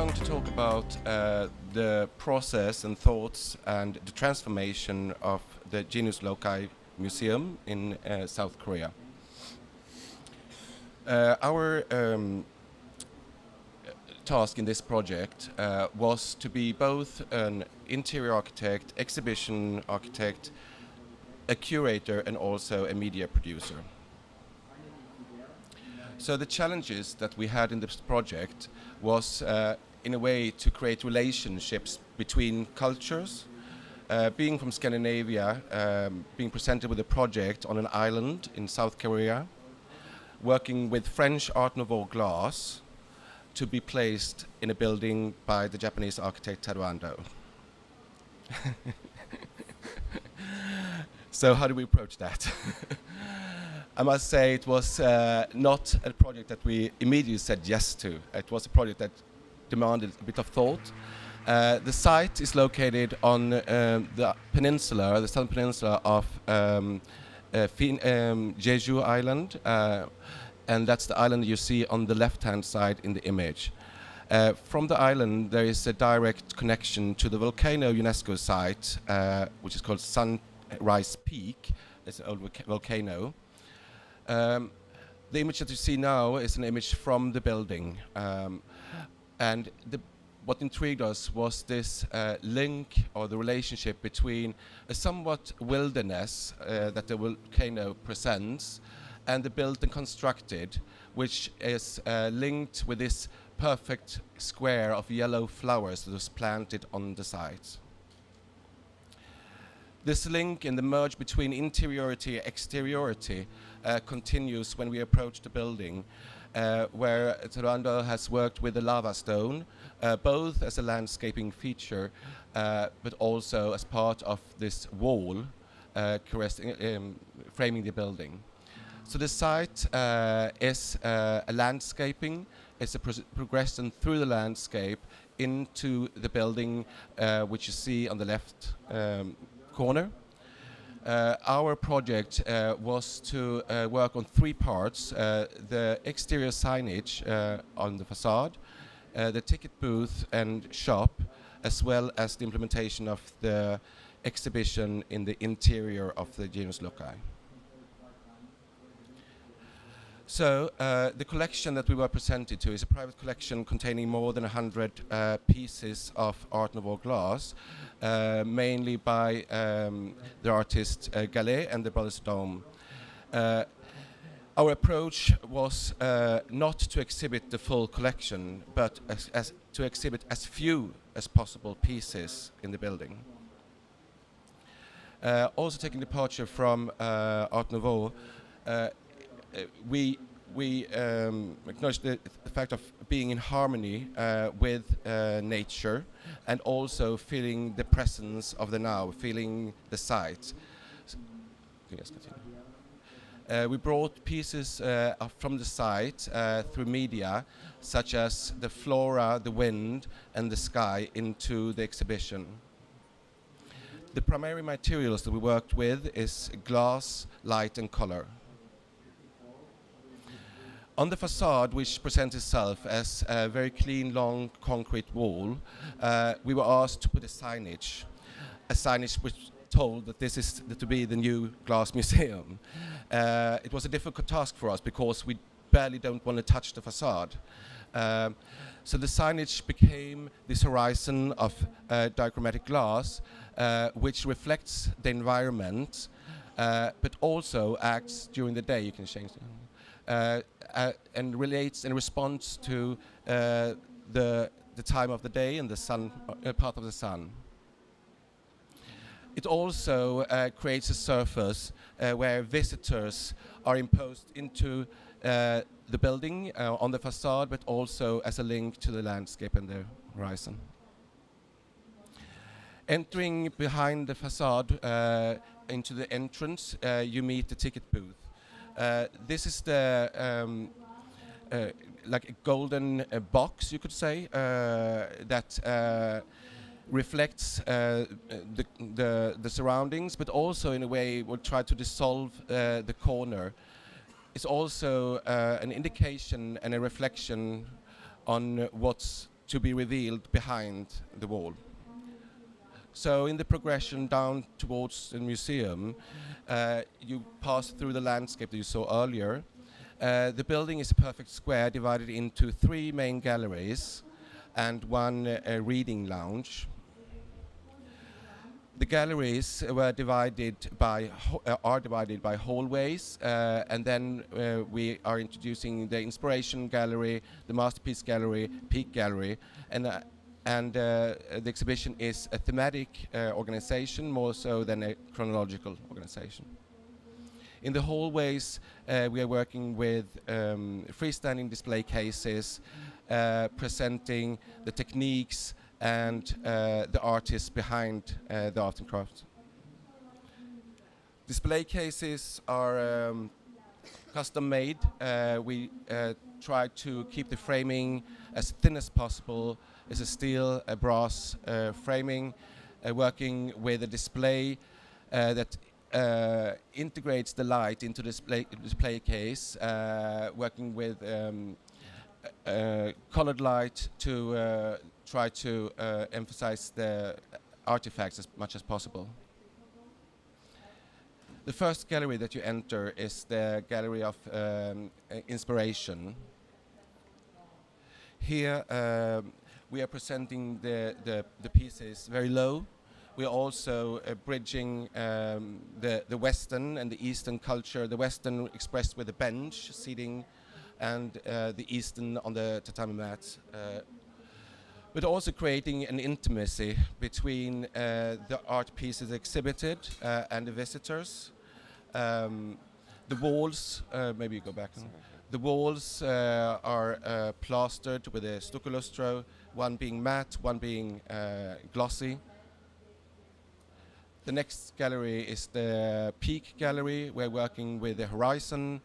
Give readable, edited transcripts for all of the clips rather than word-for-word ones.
going to talk about the process and thoughts and the transformation of the Jeju Loci Museum in South Korea. Our task in this project was to be both an interior architect, exhibition architect, a curator, and also a media producer. So the challenges that we had in this project was, in a way, to create relationships between cultures. Being from Scandinavia, being presented with a project on an island in South Korea, working with French Art Nouveau glass to be placed in a building by the Japanese architect Ando. So how do we approach that? I must say it was not a project that we immediately said yes to. It was a project that demanded a bit of thought. The site is located on the peninsula, the southern peninsula of Jeju Island, and that's the island you see on the left-hand side in the image. From the island, there is a direct connection to the volcano UNESCO site, which is called Sunrise Peak. It's an old volcano. The image that you see now is an image from the building, and what intrigued us was this link or the relationship between a somewhat wilderness that the volcano presents and the built and constructed, which is linked with this perfect square of yellow flowers that was planted on the site. This link and the merge between interiority and exteriority continues when we approach the building, where Ando has worked with the lava stone, both as a landscaping feature, but also as part of this wall framing the building. So the site is a landscaping, it's a progression through the landscape into the building, which you see on the left corner. Our project was to work on three parts: the exterior signage on the facade, the ticket booth and shop, as well as the implementation of the exhibition in the interior of the Jeju Loci. So the collection that we were presented to is a private collection containing more than 100 pieces of Art Nouveau glass, mainly by the artist Gallet and the Brothers Dome. Our approach was not to exhibit the full collection, but as to exhibit as few as possible pieces in the building. Also taking departure from Art Nouveau, we acknowledge the fact of being in harmony with nature and also feeling the presence of the now, feeling the site. Yes, continue. We brought pieces from the site through media, such as the flora, the wind, and the sky into the exhibition. The primary materials that we worked with is glass, light, and color. On the facade, which presents itself as a very clean, long concrete wall, we were asked to put a signage which told that this is to be the new glass museum. It was a difficult task for us because we barely don't want to touch the facade. So the signage became this horizon of dichromatic glass, which reflects the environment, but also acts during the day. You can change it. And relates in response to the time of the day and the sun, path of the sun. It also creates a surface where visitors are imposed into the building on the facade, but also as a link to the landscape and the horizon. Entering behind the facade into the entrance, you meet the ticket booth. This is the like a golden box, you could say, that reflects the surroundings, but also in a way will try to dissolve the corner. It's also an indication and a reflection on what's to be revealed behind the wall. So in the progression down towards the museum, you pass through the landscape that you saw earlier. The building is a perfect square divided into 3 main galleries and 1 reading lounge. The galleries were divided by are divided by hallways, and then we are introducing the Inspiration Gallery, the Masterpiece Gallery, Peak Gallery, and the exhibition is a thematic organization more so than a chronological organization. In the hallways, we are working with freestanding display cases, presenting the techniques and the artists behind the art and crafts. Display cases are custom made. We try to keep the framing as thin as possible. It's a steel, a brass framing, working with a display that integrates the light into the display case, working with colored light to try to emphasize the artifacts as much as possible. The first gallery that you enter is the Gallery of Inspiration. Here we are presenting the pieces very low. We are also bridging the Western and the Eastern culture, the Western expressed with a bench seating and the Eastern on the tatami mat. But also creating an intimacy between the art pieces exhibited and the visitors. The walls, maybe you go back. The walls are plastered with a stucco lustro, one being matte, one being glossy. The next gallery is the Peak Gallery. We're working with the horizon.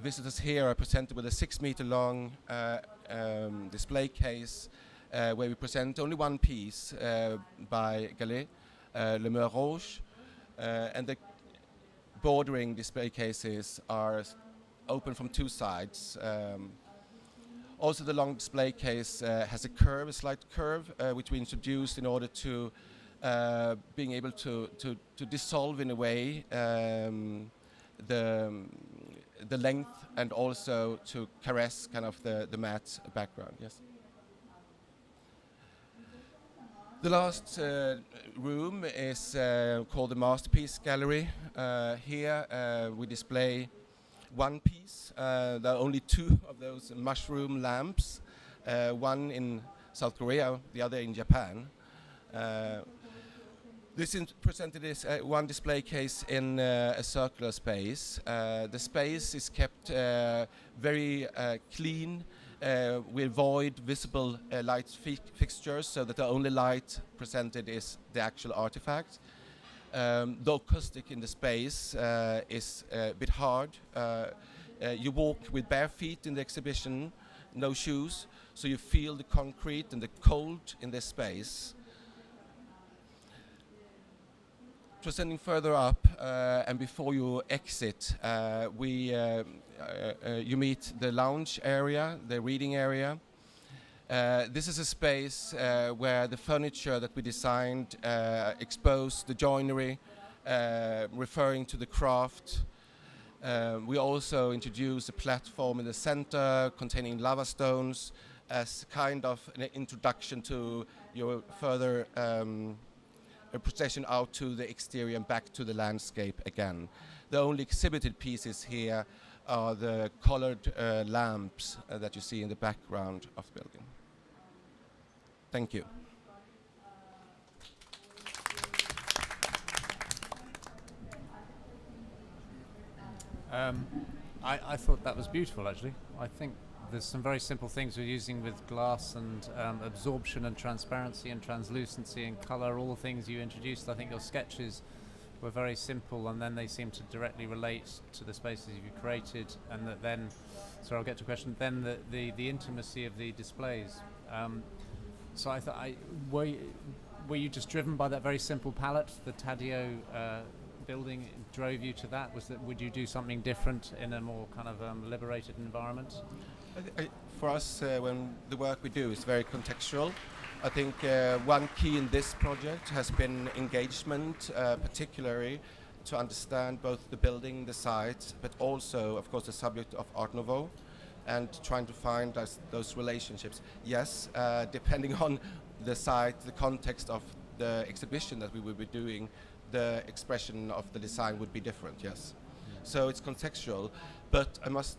Visitors here are presented with a 6-meter long display case where we present only one piece by Gallet, Le Mur Rouge, and the bordering display cases are open from 2 sides. Also, the long display case has a curve, a slight curve, which we introduced in order to being able to dissolve in a way the length and also to caress kind of the matte background. Yes. The last room is called the Masterpiece Gallery. Here we display one piece. There are only 2 of those mushroom lamps, one in South Korea, the other in Japan. This is presented as one display case in a circular space. The space is kept very clean. We avoid visible light fixtures so that the only light presented is the actual artifact. The acoustic in the space is a bit hard. You walk with bare feet in the exhibition, no shoes, so you feel the concrete and the cold in this space. Presenting further up, and before you exit, you meet the lounge area, the reading area. This is a space where the furniture that we designed expose the joinery, referring to the craft. We also introduce a platform in the center containing lava stones as kind of an introduction to your further a procession out to the exterior and back to the landscape again. The only exhibited pieces here are the colored lamps that you see in the background of the building. Thank you. I thought that was beautiful, actually. I think there's some very simple things we're using with glass and absorption and transparency and translucency and color, all the things you introduced. I think your sketches were very simple, and then they seem to directly relate to the spaces you've created, and that then, so I'll get to a question, then the intimacy of the displays. So I thought, were you just driven by that very simple palette? The Taddeo building drove you to that? Would you do something different in a more kind of liberated environment? For us, when the work we do is very contextual, I think one key in this project has been engagement, particularly to understand both the building, the site, but also, of course, the subject of Art Nouveau, and trying to find those relationships. Yes, depending on the site, the context of the exhibition that we will be doing, the expression of the design would be different, yes. So it's contextual, but I must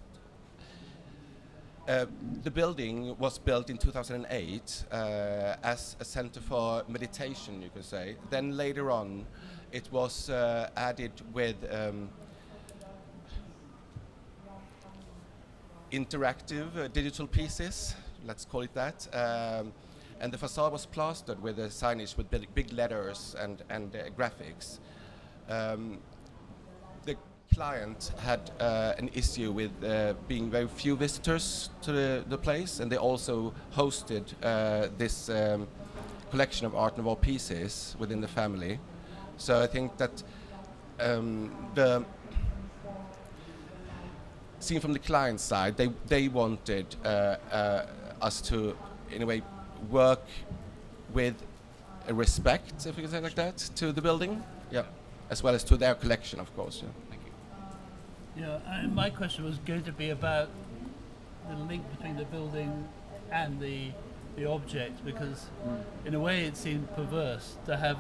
the building was built in 2008 as a center for meditation, you could say. Then later on, it was added with interactive digital pieces, let's call it that. And the facade was plastered with a signage with big letters and graphics. The client had an issue with being very few visitors to the place, and they also hosted this collection of Art Nouveau pieces within the family. So I think that the seen from the client side, they wanted us to, in a way, work with a respect, if you can say like that, to the building, yeah, as well as to their collection, of course. Yeah. Thank you. Yeah, my question was going to be about the link between the building and the object, because in a way it seemed perverse to have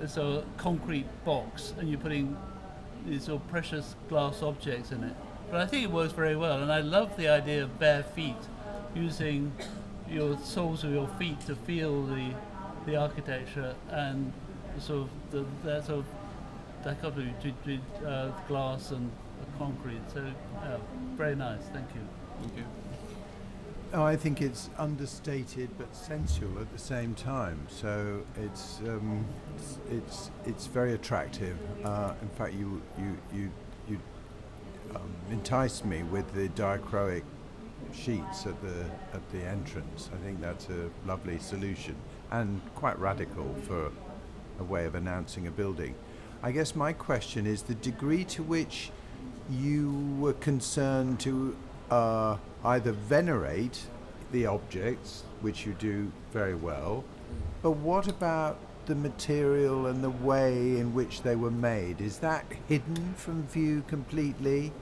a sort of concrete box and you're putting these sort of precious glass objects in it. But I think it works very well, and I love the idea of bare feet, using your soles of your feet to feel the architecture and that sort of dichotomy between glass and concrete. So very nice. Thank you. Thank you. Oh, I think it's understated but sensual at the same time. So it's very attractive. In fact, you enticed me with the diachroic sheets at the entrance. I think that's a lovely solution and quite radical for a way of announcing a building. I guess my question is the degree to which you were concerned to either venerate the objects, which you do very well, but what about the material and the way in which they were made? Is that hidden from view completely?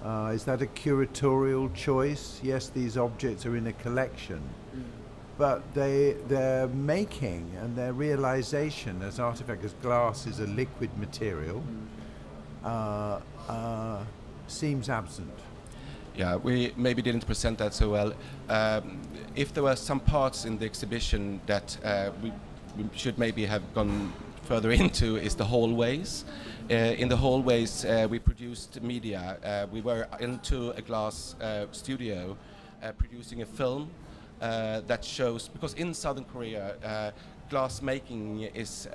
Is that a curatorial choice? Yes, these objects are in a collection, but their making and their realization as artifacts, as glass is a liquid material, seems absent. Yeah, we maybe didn't present that so well. If there were some parts in the exhibition that we should maybe have gone further into, is the hallways. In the hallways, we produced media. We were into a glass studio producing a film that shows, because in Southern Korea, glass making is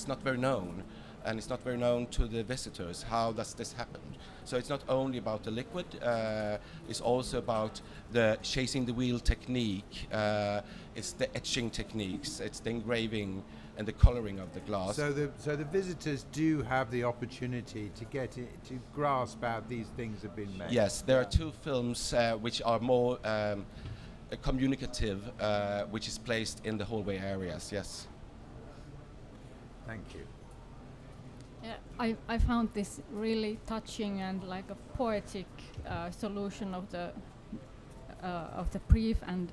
not very known, and it's not very known to the visitors. How does this happen? So it's not only about the liquid, it's also about the chasing the wheel technique, it's the etching techniques, it's the engraving and the coloring of the glass. So the visitors do have the opportunity to get it, to grasp how these things have been made. Yes, there are two films which are more communicative, which is placed in the hallway areas, yes. Thank you. Yeah, I found this really touching and like a poetic solution of the brief. And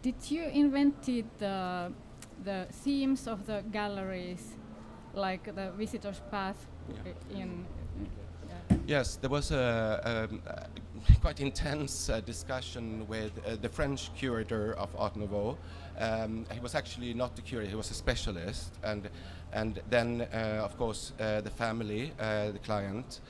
did you invented the themes of the galleries, like the visitors' path? Yeah. Yeah. Yes, there was a quite intense discussion with the French curator of Art Nouveau. He was actually not the curator; he was a specialist, and then of course the family, the client,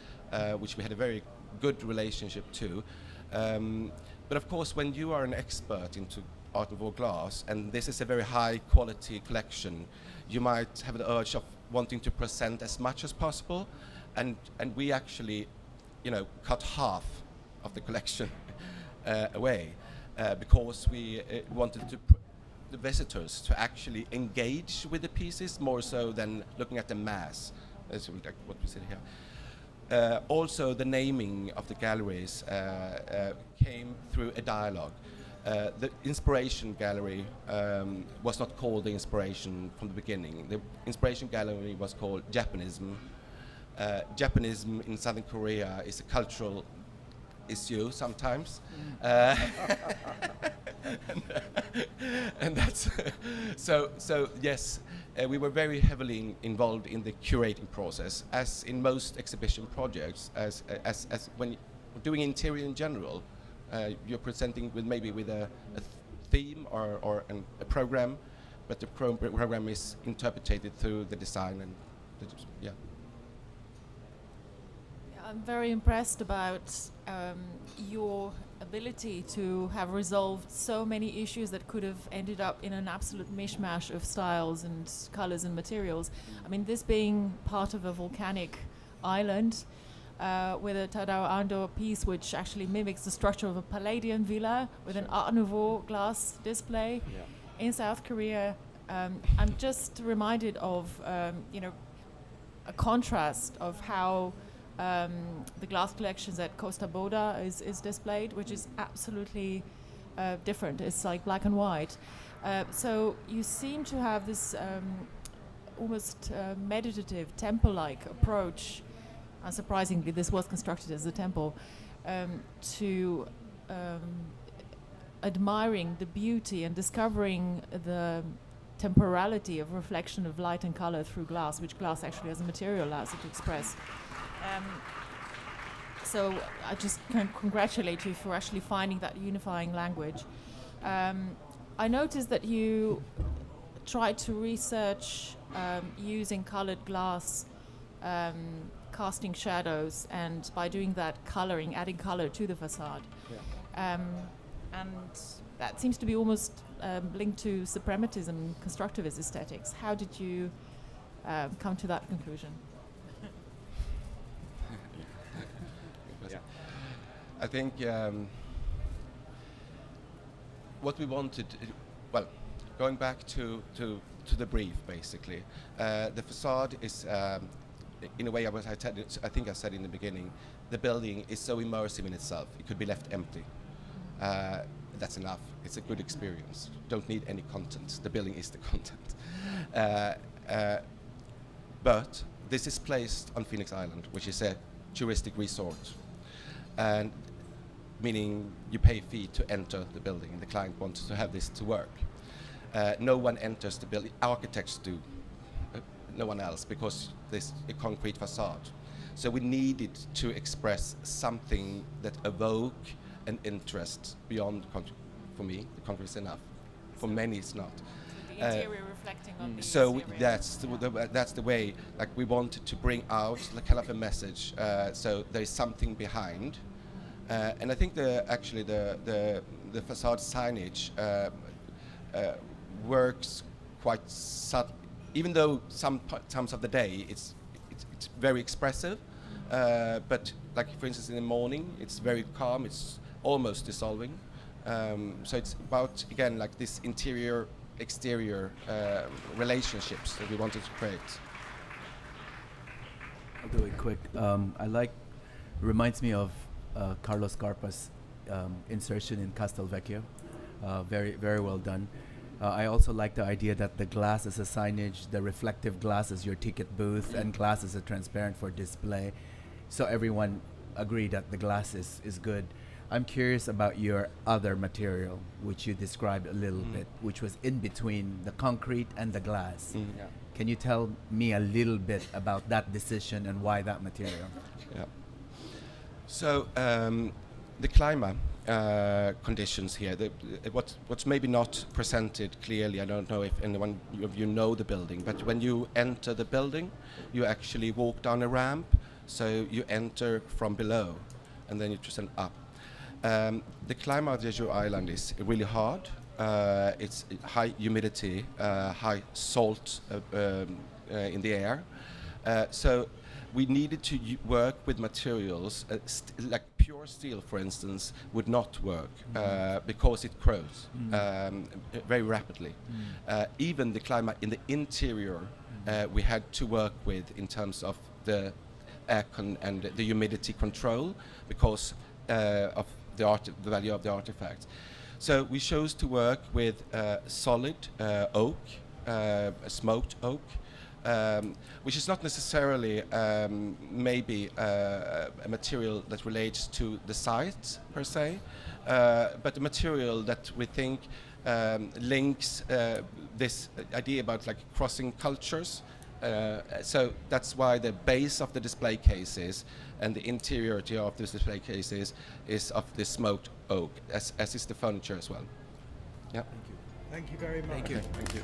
which we had a very good relationship to. But of course, when you are an expert into Art Nouveau glass, and this is a very high quality collection, you might have the urge of wanting to present as much as possible, and we actually, cut half of the collection away because we wanted the visitors to actually engage with the pieces more so than looking at the mass, as like what we said here. Also, the naming of the galleries came through dialogue. The inspiration gallery was not called the inspiration from the beginning. The inspiration gallery was called Japanism. Japanism in Southern Korea is a cultural issue sometimes. And that's so yes, we were very heavily involved in the curating process, as in most exhibition projects, as when doing interior in general. You're presenting with maybe with a theme or a program, but the program is interpreted through the design and yeah. I'm very impressed about your ability to have resolved so many issues that could have ended up in an absolute mishmash of styles and colors and materials. I mean, this being part of a volcanic island with a Tadao Ando piece which actually mimics the structure of a Palladian villa with an Art Nouveau glass display in South Korea. I'm just reminded of, a contrast of how the glass collections at Costa Boda is displayed, which is absolutely different. It's like black and white. So you seem to have this almost meditative, temple-like approach. Unsurprisingly, this was constructed as a temple, to admiring the beauty and discovering the temporality of reflection of light and color through glass, which glass actually as a material allows it to express. So I just can congratulate you for actually finding that unifying language. I noticed that you tried to research using colored glass, casting shadows, and by doing that, adding color to the facade. Yeah. And that seems to be almost linked to suprematism, constructivist aesthetics. How did you come to that conclusion? I think what we wanted, going back to the brief, basically, the facade is, in a way, I think I said in the beginning, the building is so immersive in itself, it could be left empty. That's enough. It's a good experience. Don't need any content. The building is the content. But this is placed on Phoenix Island, which is a touristic resort, and meaning you pay a fee to enter the building, and the client wants to have this to work. No one enters the building. Architects do. No one else, because there's a concrete facade. So we needed to express something that evoke an interest beyond for me, the concrete is enough. For many, it's not. The interior reflecting on the so exterior. that's the way. Like, we wanted to bring out the kind of a message. So there is something behind, and I think the facade signage works quite subtle. Even though some times of the day it's very expressive, but like, for instance, in the morning it's very calm. It's almost dissolving. So it's about, again, like this interior-exterior relationships that we wanted to create. I'll do it quick. Reminds me of Carlos Scarpa's insertion in Castelvecchio. Very, very well done. I also like the idea that the glass is a signage, the reflective glass is your ticket booth, and glass is a transparent for display. So everyone agree that the glass is good. I'm curious about your other material, which you described a little bit, which was in between the concrete and the glass. Yeah. Can you tell me a little bit about that decision and why that material? Yeah. So the climate conditions here, what's maybe not presented clearly, I don't know if anyone of you know the building, but when you enter the building, you actually walk down a ramp, so you enter from below, and then you descend up. The climate of Jeju Island is really hard. It's high humidity, high salt in the air. So we needed to work with materials, like pure steel, for instance, would not work because it corrodes very rapidly. Even the climate in the interior, we had to work with in terms of the air and the humidity control, because of the value of the artifacts. So we chose to work with solid oak, smoked oak, which is not necessarily maybe a material that relates to the site per se, but a material that we think links this idea about like crossing cultures. So that's why the base of the display cases and the interiority of this display cases is of the smoked oak, as is the furniture as well. Yeah. Thank you very much. Thank you. Thank you.